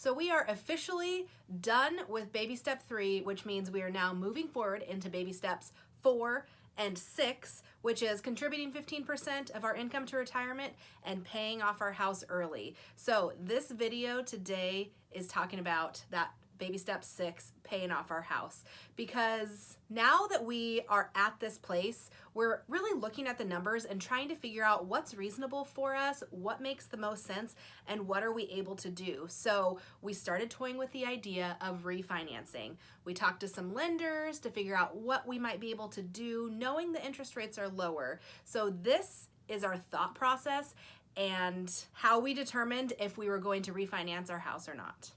So we are officially done with baby step 3, which means we are now moving forward into baby steps 4 and 6, which is contributing 15% of our income to retirement and paying off our house early. So this video today is talking about that baby step 6, paying off our house, because now that we are at this place, we're really looking at the numbers and trying to figure out what's reasonable for us, what makes the most sense, and what are we able to do. So we started toying with the idea of refinancing. We talked to some lenders to figure out what we might be able to do, knowing the interest rates are lower. So this is our thought process and how we determined if we were going to refinance our house or not.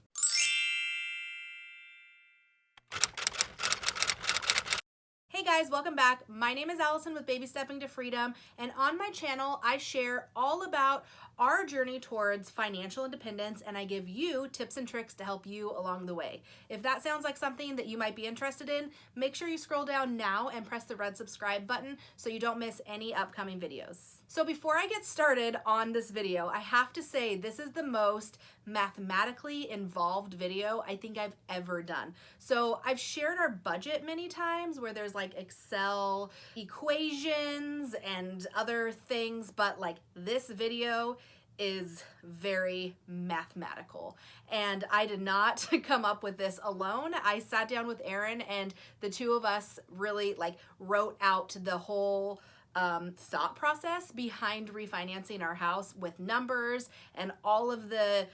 Hey guys, welcome back. My name is Allison with Baby Stepping to Freedom, and on my channel I share all about our journey towards financial independence, and I give you tips and tricks to help you along the way. If that sounds like something that you might be interested in, make sure you scroll down now and press the red subscribe button so you don't miss any upcoming videos. So before I get started on this video, I have to say this is the most mathematically involved video I think I've ever done. So I've shared our budget many times where there's like Excel equations and other things, but like this video is very mathematical, and I did not come up with this alone. I sat down with Erin and the two of us really like wrote out the whole thought process behind refinancing our house with numbers and all of the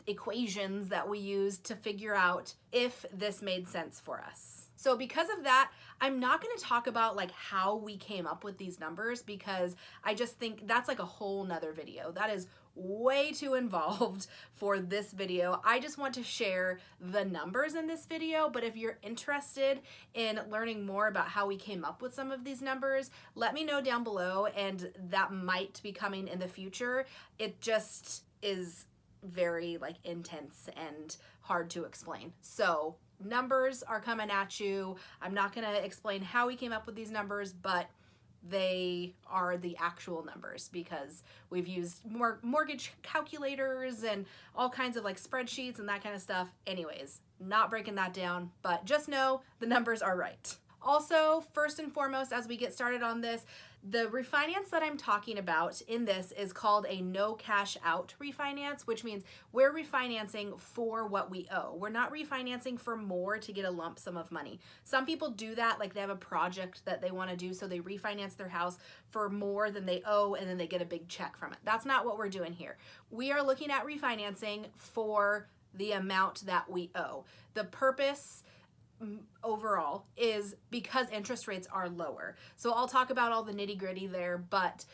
equations that we used to figure out if this made sense for us. So because of that, I'm not going to talk about like how we came up with these numbers, because I just think that's like a whole nother video. That is way too involved for this video. I just want to share the numbers in this video, but if you're interested in learning more about how we came up with some of these numbers, let me know down below, and that might be coming in the future. It just is very like intense and hard to explain. So numbers are coming at you. I'm not going to explain how we came up with these numbers, but they are the actual numbers because we've used mortgage calculators and all kinds of like spreadsheets and that kind of stuff. Anyways, not breaking that down, but just know the numbers are right. Also, first and foremost, as we get started on this, the refinance that I'm talking about in this is called a no cash out refinance, which means we're refinancing for what we owe. We're not refinancing for more to get a lump sum of money. Some people do that, like they have a project that they want to do, so they refinance their house for more than they owe and then they get a big check from it. That's not what we're doing here. We are looking at refinancing for the amount that we owe. The purpose overall is because interest rates are lower. So I'll talk about all the nitty-gritty there, but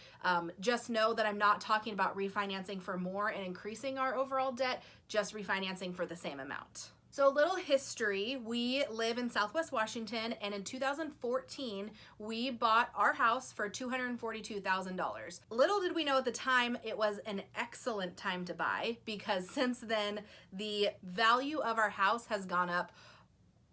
just know that I'm not talking about refinancing for more and increasing our overall debt, just refinancing for the same amount. So a little history, we live in Southwest Washington, and in 2014, we bought our house for $242,000. Little did we know at the time it was an excellent time to buy, because since then, the value of our house has gone up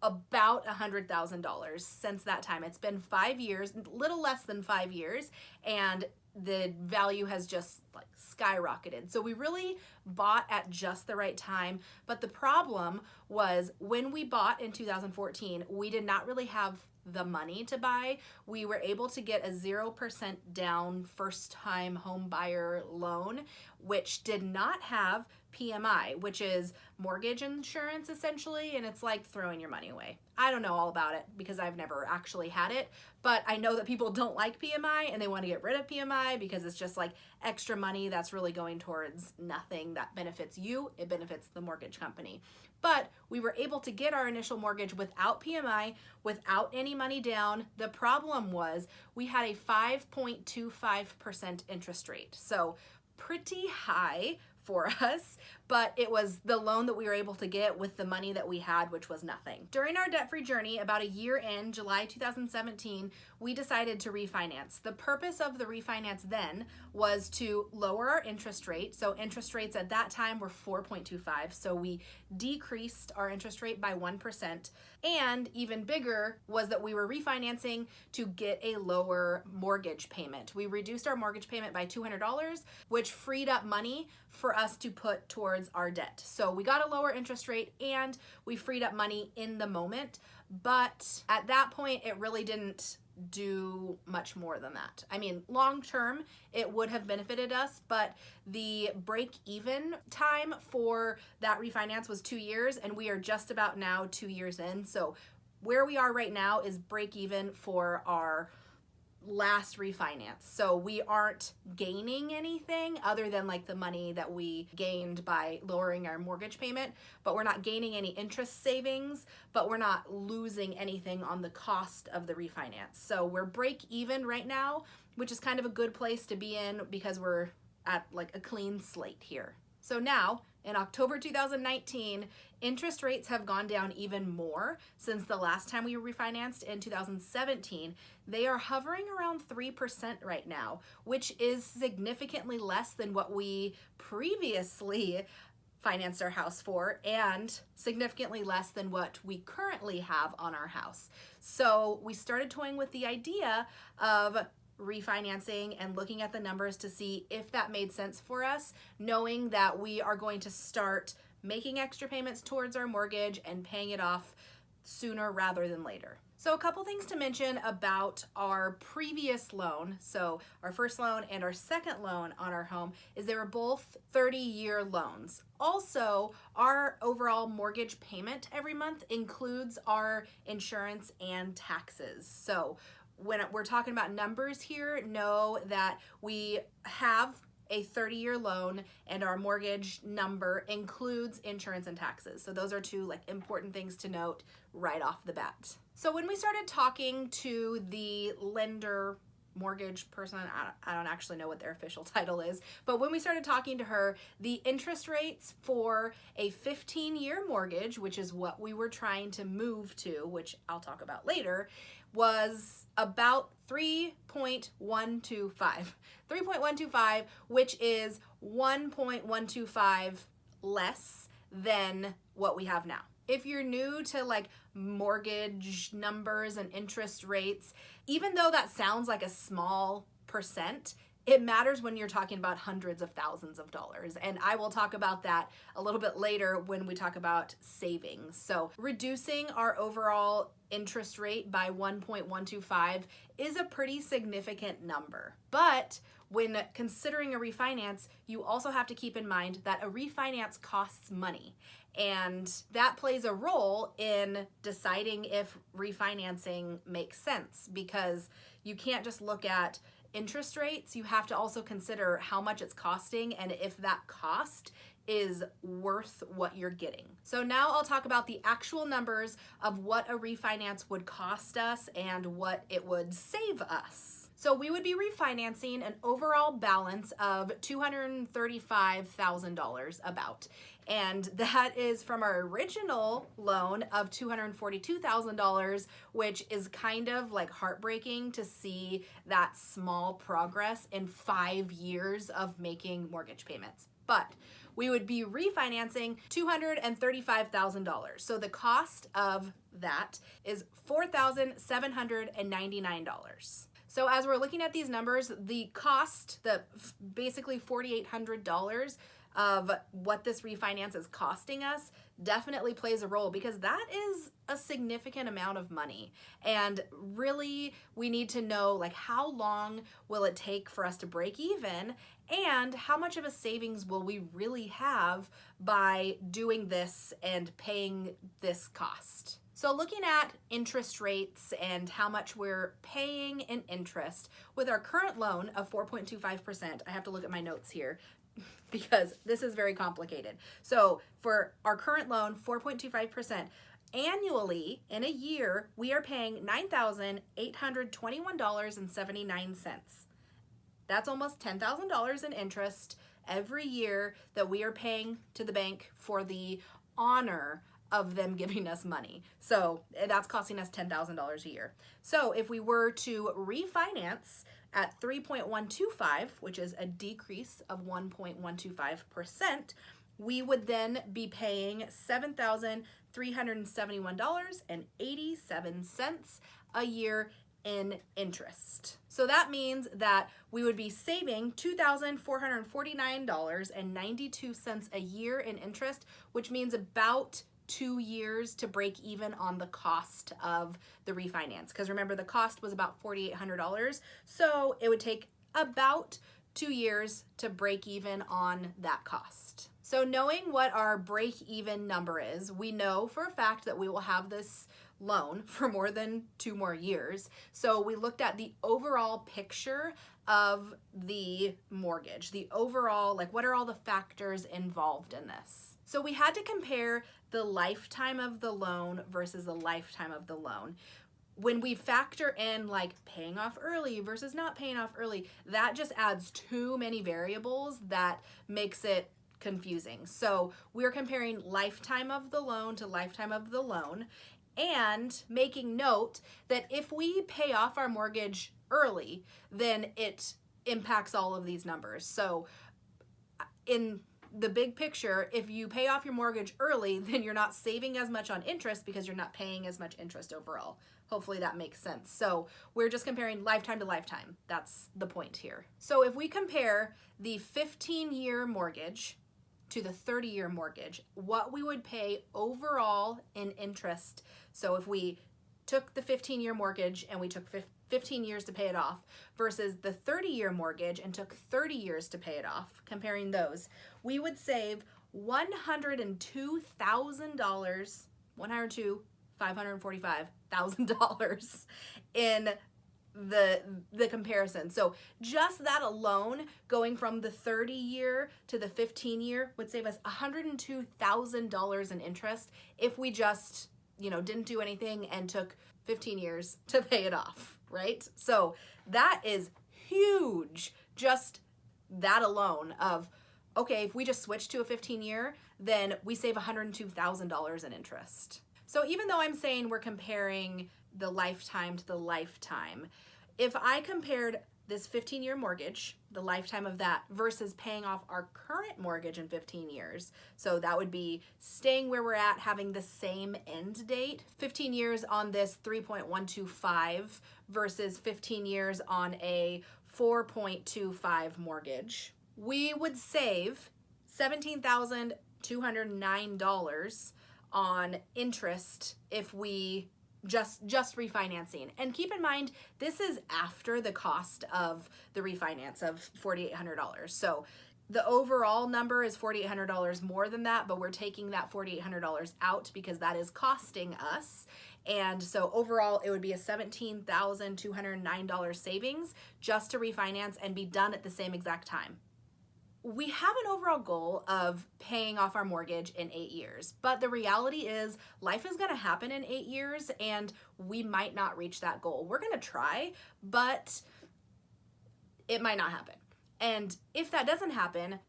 about $100,000 since that time. It's been 5 years, little less than 5 years, and the value has just like skyrocketed. So we really bought at just the right time. But the problem was when we bought in 2014, we did not really have the money to buy. We were able to get a 0% down first time home buyer loan, which did not have PMI, which is mortgage insurance essentially, and it's like throwing your money away. I don't know all about it because I've never actually had it, but I know that people don't like PMI and they want to get rid of PMI because it's just like extra money that's really going towards nothing that benefits you. It benefits the mortgage company. But we were able to get our initial mortgage without PMI, without any money down. The problem was we had a 5.25% interest rate. So pretty high for us, but it was the loan that we were able to get with the money that we had, which was nothing. During our debt-free journey, about a year in, July 2017, we decided to refinance. The purpose of the refinance then was to lower our interest rate. So interest rates at that time were 4.25, so we decreased our interest rate by 1%. And even bigger was that we were refinancing to get a lower mortgage payment. We reduced our mortgage payment by $200, which freed up money for us to put towards towards our debt. So we got a lower interest rate and we freed up money in the moment. But at that point, it really didn't do much more than that. I mean, long term, it would have benefited us, but the break even time for that refinance was 2 years, and we are just about now 2 years in. So where we are right now is break even for our last refinance. So we aren't gaining anything other than like the money that we gained by lowering our mortgage payment, but we're not gaining any interest savings, but we're not losing anything on the cost of the refinance. So we're break even right now, which is kind of a good place to be in because we're at like a clean slate here. So now in October 2019, interest rates have gone down even more since the last time we refinanced in 2017. They are hovering around 3% right now, which is significantly less than what we previously financed our house for and significantly less than what we currently have on our house. So we started toying with the idea of refinancing and looking at the numbers to see if that made sense for us, knowing that we are going to start making extra payments towards our mortgage and paying it off sooner rather than later. So a couple things to mention about our previous loan, so our first loan and our second loan on our home, is they were both 30-year loans. Also, our overall mortgage payment every month includes our insurance and taxes. So when we're talking about numbers here, know that we have a 30-year loan and our mortgage number includes insurance and taxes. So those are two like important things to note right off the bat. So when we started talking to the lender, mortgage person, I don't actually know what their official title is, but when we started talking to her, the interest rates for a 15-year mortgage, which is what we were trying to move to, which I'll talk about later, was about 3.125. 3.125, which is 1.125 less than what we have now. If you're new to like mortgage numbers and interest rates, even though that sounds like a small percent, it matters when you're talking about hundreds of thousands of dollars. And I will talk about that a little bit later when we talk about savings. So reducing our overall interest rate by 1.125 is a pretty significant number. But when considering a refinance, you also have to keep in mind that a refinance costs money. And that plays a role in deciding if refinancing makes sense, because you can't just look at interest rates. You have to also consider how much it's costing and if that cost is worth what you're getting. So now I'll talk about the actual numbers of what a refinance would cost us and what it would save us. So we would be refinancing an overall balance of $235,000 about. And that is from our original loan of $242,000, which is kind of like heartbreaking to see that small progress in 5 years of making mortgage payments. But we would be refinancing $235,000. So the cost of that is $4,799. So as we're looking at these numbers, the cost, the basically $4,800 of what this refinance is costing us definitely plays a role, because that is a significant amount of money. And really, we need to know like how long will it take for us to break even, and how much of a savings will we really have by doing this and paying this cost. So looking at interest rates and how much we're paying in interest with our current loan of 4.25%, I have to look at my notes here because this is very complicated. So for our current loan, 4.25%, annually in a year, we are paying $9,821.79. That's almost $10,000 in interest every year that we are paying to the bank for the honor of them giving us money. So that's costing us $10,000 a year. So if we were to refinance at 3.125, which is a decrease of 1.125%, we would then be paying $7,371.87 a year in interest. So that means that we would be saving $2,449.92 a year in interest, which means about 2 years to break even on the cost of the refinance. Because remember, the cost was about $4,800. So it would take about 2 years to break even on that cost. So knowing what our break even number is, we know for a fact that we will have this loan for more than 2 more years. So we looked at the overall picture of the mortgage, the overall, like, what are all the factors involved in this? So we had to compare the lifetime of the loan versus the lifetime of the loan. When we factor in like paying off early versus not paying off early, that just adds too many variables that makes it confusing. So we're comparing lifetime of the loan to lifetime of the loan, and making note that if we pay off our mortgage early, then it impacts all of these numbers. So in the big picture, if you pay off your mortgage early, then you're not saving as much on interest because you're not paying as much interest overall. Hopefully that makes sense. So we're just comparing lifetime to lifetime. That's the point here. So if we compare the 15-year mortgage to the 30-year mortgage, what we would pay overall in interest. So if we took the 15-year mortgage and we took 15 years to pay it off versus the 30-year mortgage and took 30 years to pay it off, comparing those, we would save $102,000, $545,000 in the comparison. So just that alone, going from the 30-year to the 15-year, would save us $102,000 in interest if we just, didn't do anything and took 15 years to pay it off, right? So that is huge, just that alone of, okay, if we just switch to a 15-year, then we save $102,000 in interest. So even though I'm saying we're comparing the lifetime to the lifetime, if I compared this 15-year mortgage, the lifetime of that, versus paying off our current mortgage in 15 years, so that would be staying where we're at, having the same end date, 15 years on this 3.125 versus 15 years on a 4.25 mortgage, we would save $17,209 on interest if we just refinancing. And keep in mind, this is after the cost of the refinance of $4,800. So the overall number is $4,800 more than that, but we're taking that $4,800 out because that is costing us. And so overall, it would be a $17,209 savings just to refinance and be done at the same exact time. We have an overall goal of paying off our mortgage in 8 years, but the reality is life is going to happen in 8 years and we might not reach that goal. We're going to try, but it might not happen. And if that doesn't happen,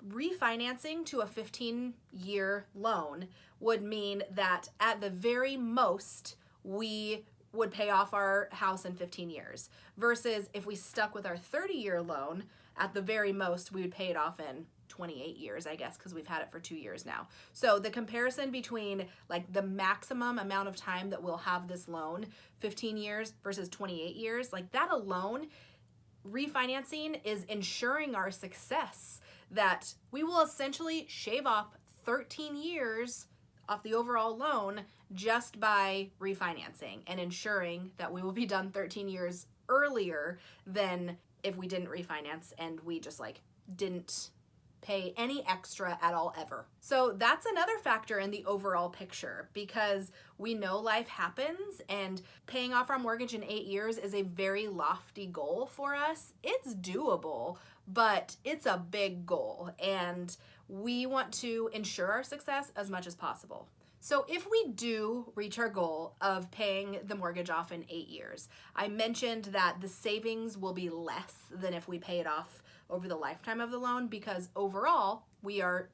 refinancing to a 15-year loan would mean that at the very most, we would pay off our house in 15 years versus if we stuck with our 30-year loan, at the very most, we would pay it off in 28 years, I guess, because we've had it for 2 years now. So the comparison between like the maximum amount of time that we'll have this loan, 15 years versus 28 years, like that alone, refinancing is ensuring our success, that we will essentially shave off 13 years off the overall loan just by refinancing and ensuring that we will be done 13 years earlier than if we didn't refinance and we just didn't pay any extra at all ever. So that's another factor in the overall picture, because we know life happens and paying off our mortgage in 8 years is a very lofty goal for us. It's doable, but it's a big goal and we want to ensure our success as much as possible. So if we do reach our goal of paying the mortgage off in 8 years, I mentioned that the savings will be less than if we pay it off over the lifetime of the loan, because overall we are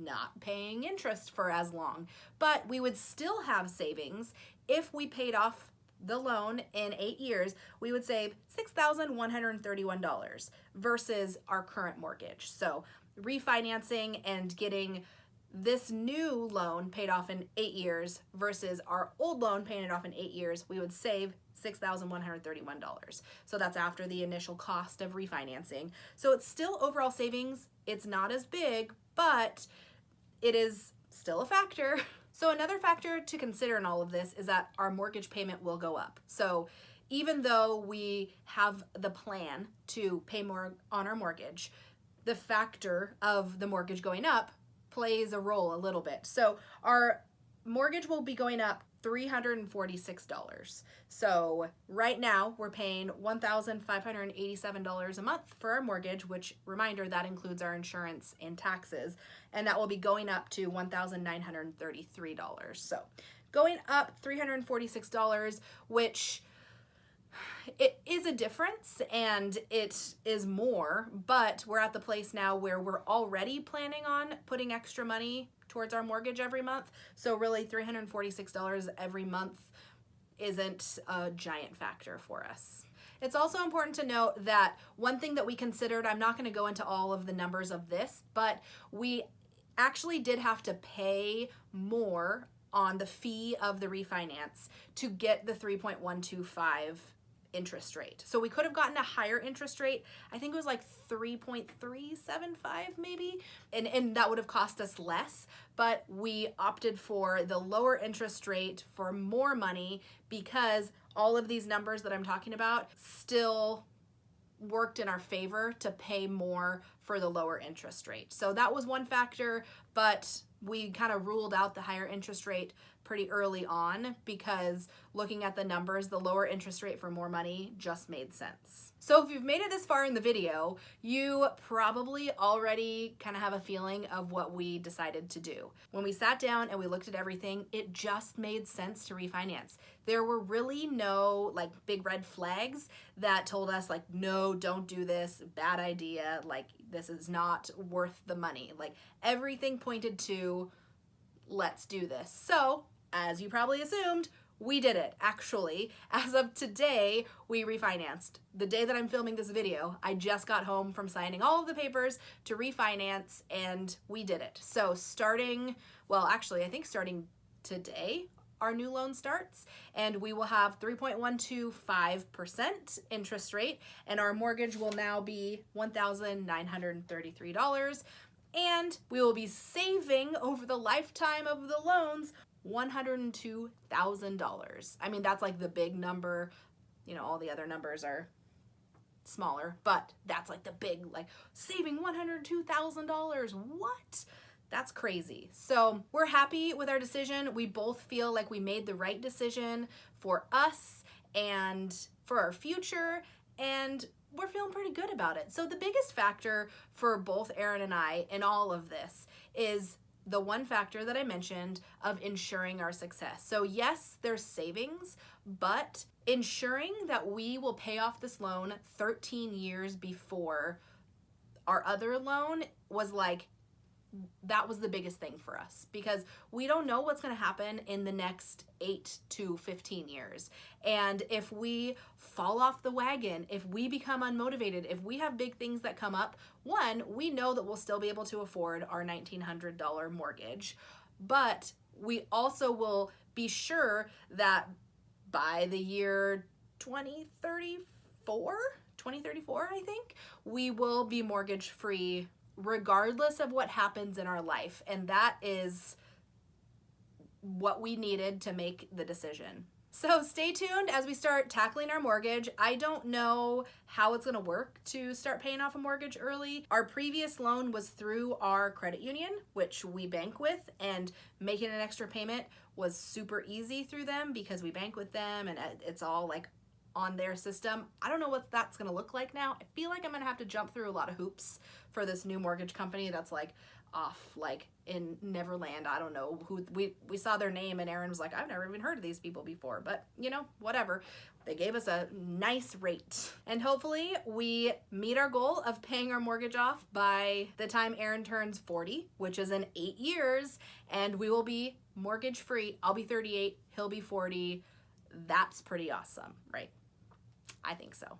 not paying interest for as long. But we would still have savings if we paid off the loan in 8 years. We would save $6,131 versus our current mortgage. So refinancing and getting this new loan paid off in 8 years versus our old loan paying it off in 8 years, we would save $6,131. So that's after the initial cost of refinancing. So it's still overall savings. It's not as big, but it is still a factor. So another factor to consider in all of this is that our mortgage payment will go up. So even though we have the plan to pay more on our mortgage, the factor of the mortgage going up plays a role a little bit. So our mortgage will be going up $346. So right now we're paying $1,587 a month for our mortgage, which, reminder, that includes our insurance and taxes, and that will be going up to $1,933. So going up $346, which it is a difference and it is more, but we're at the place now where we're already planning on putting extra money towards our mortgage every month. So really $346 every month isn't a giant factor for us. It's also important to note that one thing that we considered, I'm not going to go into all of the numbers of this, but we actually did have to pay more on the fee of the refinance to get the 3.125 interest rate. So we could have gotten a higher interest rate. I think it was like 3.375 maybe, and that would have cost us less, but we opted for the lower interest rate for more money because all of these numbers that I'm talking about still worked in our favor to pay more for the lower interest rate. So that was one factor, but we kind of ruled out the higher interest rate pretty early on because looking at the numbers, the lower interest rate for more money just made sense. So if you've made it this far in the video, you probably already kind of have a feeling of what we decided to do. When we sat down and we looked at everything, it just made sense to refinance. There were really no like big red flags that told us like, no, don't do this, bad idea, like this is not worth the money. Like everything pointed to, let's do this. So as you probably assumed, we did it. Actually, as of today, we refinanced. The day that I'm filming this video, I just got home from signing all of the papers to refinance and we did it. So starting today, our new loan starts and we will have 3.125% interest rate and our mortgage will now be $1,933 and we will be saving over the lifetime of the loans $102,000. I mean, that's like the big number. You know, all the other numbers are smaller, but that's like the big, like saving $102,000. What? That's crazy. So we're happy with our decision. We both feel like we made the right decision for us and for our future, and we're feeling pretty good about it. So the biggest factor for both Erin and I in all of this is the one factor that I mentioned of ensuring our success. So yes, there's savings, but ensuring that we will pay off this loan 13 years before our other loan was like, that was the biggest thing for us because we don't know what's going to happen in the next 8 to 15 years. And if we fall off the wagon, if we become unmotivated, if we have big things that come up, one, we know that we'll still be able to afford our $1,900 mortgage, but we also will be sure that by the year 2034, I think, we will be mortgage free regardless of what happens in our life. And that is what we needed to make the decision. So stay tuned as we start tackling our mortgage. I don't know how it's going to work to start paying off a mortgage early. Our previous loan was through our credit union, which we bank with, and making an extra payment was super easy through them because we bank with them and it's all like on their system. I don't know what that's going to look like now. I feel like I'm going to have to jump through a lot of hoops for this new mortgage company that's like off like in Neverland. I don't know who we saw their name and Erin was like, I've never even heard of these people before, but you know, whatever. They gave us a nice rate. And hopefully we meet our goal of paying our mortgage off by the time Erin turns 40, which is in 8 years, and we will be mortgage free. I'll be 38, he'll be 40. That's pretty awesome, right? I think so.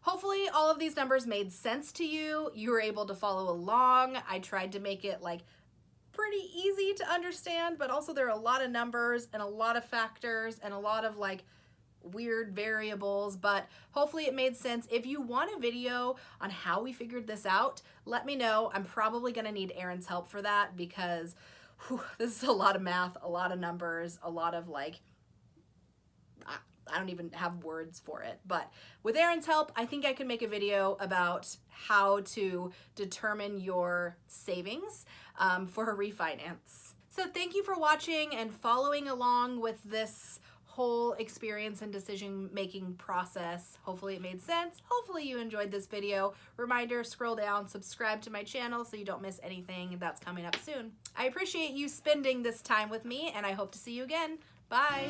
Hopefully all of these numbers made sense to you. You were able to follow along. I tried to make it like pretty easy to understand, but also there are a lot of numbers and a lot of factors and a lot of like weird variables, but hopefully it made sense. If you want a video on how we figured this out, let me know. I'm probably gonna need Erin's help for that because this is a lot of math, a lot of numbers, a lot of like, I don't even have words for it. But with Erin's help, I think I can make a video about how to determine your savings for a refinance. So thank you for watching and following along with this whole experience and decision-making process. Hopefully it made sense. Hopefully you enjoyed this video. Reminder, scroll down, subscribe to my channel so you don't miss anything that's coming up soon. I appreciate you spending this time with me, and I hope to see you again. Bye.